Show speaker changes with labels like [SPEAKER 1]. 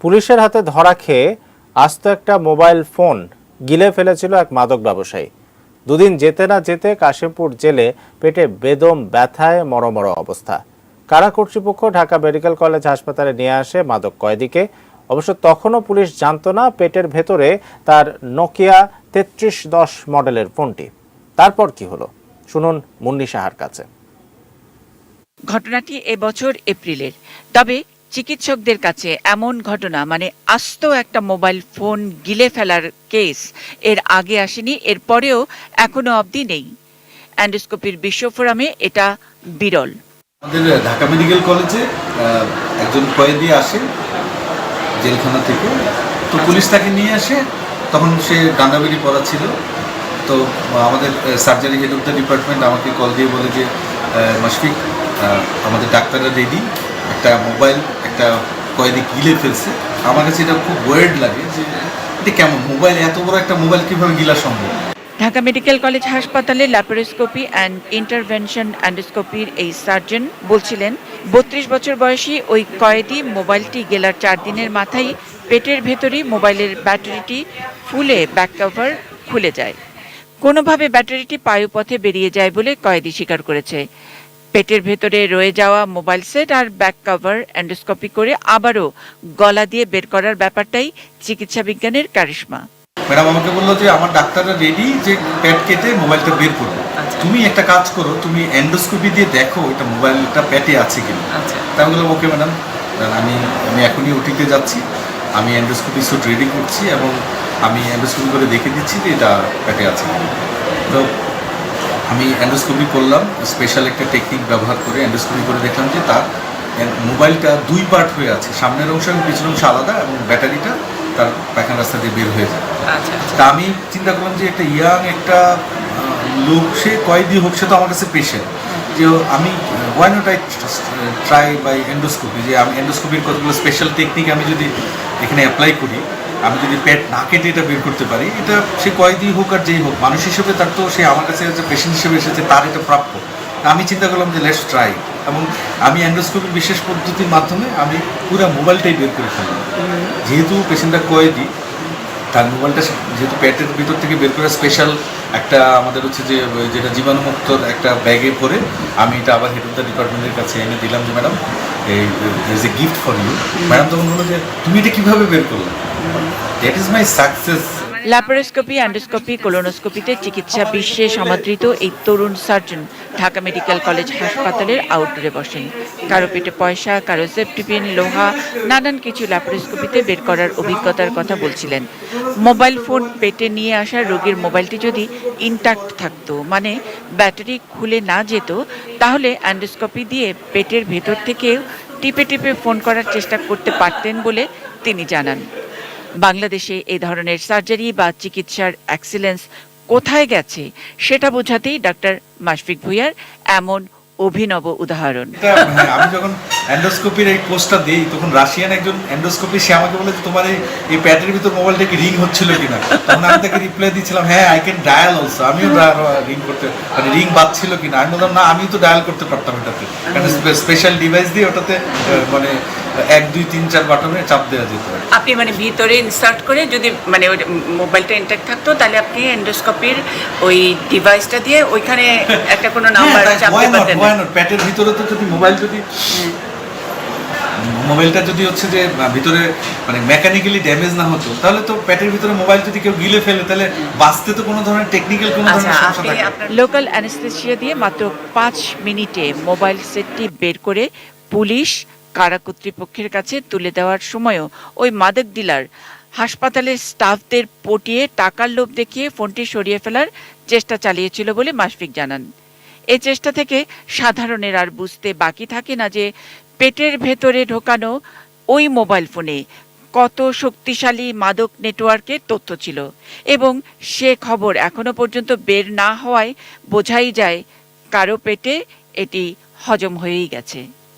[SPEAKER 1] পুলিশের হাতে ধরা খেয়ে আস্ত একটা মোবাইল ফোন গিলে ফেলেছিল এক মাদক ব্যবসায়ী। দুদিন যেতে না যেতে কাশিমপুর জেলে পেটে বেদম ব্যথায় মরমর অবস্থা। কারা কর্তৃপক্ষ ঢাকা মেডিকেল কলেজ হাসপাতালে নিয়ে আসে মাদক কয়েদিকে। অবশ্য তখনও পুলিশ জানত না পেটের ভেতরে তার নোকিয়া 3310 মডেলের ফোনটি। তারপর কি হলো শুনুন মুন্নি সাহার কাছে।
[SPEAKER 2] ঘটনাটি এবছর এপ্রিলের। তবে চিকিৎসকদের কাছে এমন ঘটনা মানে আস্ত একটা মোবাইল ফোন গিলে ফেলার কেস এর আগে আসেনি, এরপরেও এখনো অবধি নেই। অ্যান্ডোস্কোপির বিশ্ব ফোরামে এটা বিরল।
[SPEAKER 3] আমাদের ঢাকা মেডিকেল কলেজে একজন কয়েদি আসে জেলখানা থেকে, তো পুলিশ তাকে নিয়ে আসে। তখন সে ডান্ডাবেরি পরা ছিল। তো আমাদের surgery head of the department আমাকে কল দিয়ে বলে যে মাশফিক, আমাদের ডাক্তাররা রেডি, একটা মোবাইল একটা কয়েদি গিলে ফেলছে। আমার কাছে এটা খুব ওয়ার্ড লাগে যে এটা কেমন মোবাইল, এত বড় একটা মোবাইল কীভাবে গিলা সম্ভব।
[SPEAKER 2] ঢাকা মেডিকেল কলেজ হাসপাতালে ল্যাপারোস্কোপি অ্যান্ড ইন্টারভেনশন অ্যান্ডোস্কোপির এই সার্জন বলছিলেন, 32 বছর বয়সী ওই কয়েদি মোবাইলটি গেলার 4 দিনের মাথায় পেটের ভেতরেই মোবাইলের ব্যাটারিটি ফুলে ব্যাক কভার খুলে যায়। কোনোভাবে ব্যাটারিটি বায়ুপথে বেরিয়ে যায় বলে কয়েদি স্বীকার করেছে। পেটের ভেতরে রয়ে যাওয়া মোবাইল সেট আর ব্যাক কভার এন্ডোস্কোপি করে আবারও গলা দিয়ে বের করার ব্যাপারটাই চিকিৎসা বিজ্ঞানের কারিশমা।
[SPEAKER 3] ম্যাডাম আমাকে বললো যে আমার ডাক্তাররা রেডি যে পেট কেটে মোবাইলটা বের করবে। তুমি একটা কাজ করো, তুমি এন্ডোস্কোপি দিয়ে দেখো এটা মোবাইলটা পেটে আছে কিনা। তাই আমি বললাম ওকে ম্যাডাম, আমি এখনই ওটিতে যাচ্ছি, আমি এন্ডোস্কোপি স্যুট রেডি করছি এবং আমি এন্ডোস্কোপি করে দেখে দিচ্ছি যে এটা পেটে আছে কিনা। তো আমি এন্ডোস্কোপি করলাম, স্পেশাল একটা টেকনিক ব্যবহার করে এন্ডোস্কোপি করে দেখলাম যে তার মোবাইলটা 2 পার্ট হয়ে আছে, সামনের অংশ এবং পিছনের অংশ আলাদা, এবং ব্যাটারিটা তার পায়খানা রাস্তা দিয়ে বের হয়ে যায়। তা আমি চিন্তা করলাম যে একটা ইয়াং একটা লোক, সে কয়েদি হোক, সে তো আমার কাছে পেশেন্ট, যে আমি why not I try by endoscopy, যে আমি এন্ডোস্কোপির কতগুলো স্পেশাল টেকনিক আমি যদি এখানে অ্যাপ্লাই করি, আমি যদি পেট না কেটে এটা বের করতে পারি, এটা সে কয়েদি হোক আর যেই হোক, মানুষ হিসেবে তার তো সে আমার কাছে যে পেশেন্ট হিসেবে এসেছে, তার এটা প্রাপ্য। আমি চিন্তা করলাম যে লেটস ট্রাই, এবং আমি এন্ডোস্কোপির বিশেষ পদ্ধতির মাধ্যমে আমি পুরো মোবাইলটাই বের করে ফেললাম। যেহেতু পেশেন্টটা কয়েদি, তার মোবাইলটা যেহেতু পেটের ভিতর থেকে বের করে স্পেশাল একটা আমাদের হচ্ছে যে যেটা জীবাণুমুক্ত একটা ব্যাগে ভরে আমি এটা আবার হেড অফ দ্য ডিপার্টমেন্টের কাছে এনে দিলাম যে ম্যাডাম এই is a gift for you. Madam তখন বললো যে তুমি এটা কীভাবে বের করলে, that is my success.
[SPEAKER 2] Laparoscopy, endoscopy, কোলোনোস্কোপিতে চিকিৎসা বিশ্বে সমাদৃত এই তরুণ সার্জন ঢাকা মেডিকেল কলেজ হাসপাতালের আউটডোরে বসেন। কারো পেটে পয়সা, কারো সেফটিপিন, লোহা, নানান কিছু ল্যাপারোস্কোপিতে বের করার অভিজ্ঞতার কথা বলছিলেন। মোবাইল ফোন পেটে নিয়ে আসা রোগীর মোবাইলটি যদি ইনট্যাক্ট থাকতো, মানে ব্যাটারি খুলে না যেত, তাহলে এন্ডোস্কোপি দিয়ে পেটের ভেতর থেকেও টিপে টিপে ফোন করার চেষ্টা করতে পারতেন বলে তিনি জানান। বাংলাদেশে এই ধরনের সার্জারি বা চিকিৎসার এক্সিলেন্স কোথায় গেছে সেটা বোঝাতেই ডাক্তার মাশফিক ভুঁইয়ার এমন অভিনব উদাহরণ।
[SPEAKER 3] আমি যখন এন্ডোস্কোপির এই কোর্সটা দিই, তখন রাশিয়ান একজন এন্ডোস্কোপি, সে আমাকে বলে যে তোমার এই প্যাটের ভিতর মোবাইলটা কি রিং হচ্ছিল কিনা। তখন আমি তাকে রিপ্লাই দিচ্ছিলাম হ্যাঁ আই ক্যান ডায়াল অলসো, আমিও রিং করতে, মানে রিং বাজছিল কিনা। আমি বললাম না, আমি তো ডায়াল করতে পারতাম এটাতে, কারণ স্পেশাল ডিভাইস দিয়ে ওটাতে মানে 1 2 3 4 বাটনে চাপ দেওয়া যেত।
[SPEAKER 2] আপনি মানে ভিতরে ইনসার্ট করে যদি মানে ওই মোবাইলটা ইনট্যাক্ট থাকতো, তাহলে আপনি এন্ডোস্কোপির ওই ডিভাইসটা দিয়ে ওইখানে একটা কোনো নাম্বার চাপতে পারতেন।
[SPEAKER 3] পেটের ভিতরে তো যদি মোবাইলটা যদি হচ্ছে যে ভিতরে মানে মেকানিক্যালি ড্যামেজ না হতো, তাহলে তো পেটের ভিতরে মোবাইল যদি কেউ গিলে ফেলে, তাহলে বাঁচতে তো কোনো ধরনের টেকনিক্যাল কোনো ধরনের সমস্যা থাকে।
[SPEAKER 2] লোকাল অ্যানেস্থেসিয়া দিয়ে মাত্র 5 মিনিটে মোবাইল সেটটি বের করে পুলিশ কারা কর্তৃপক্ষের কাছে তুলে দেওয়ার সময়ও ওই মাদক ডিলার হাসপাতালের স্টাফদের পটিয়ে টাকার লোভ দেখিয়ে ফোনটি সরিয়ে ফেলার চেষ্টা চালিয়েছিল বলে মাশফিক জানান। এই চেষ্টা থেকে সাধারণের আর বুঝতে বাকি থাকে না যে পেটের ভেতরে ঢোকানো ওই মোবাইল ফোনে কত শক্তিশালী মাদক নেটওয়ার্কের তথ্য ছিল, এবং সে খবর এখনো পর্যন্ত বের না হওয়ায় বোঝাই যায় কারো পেটে এটি হজম হয়েই গেছে।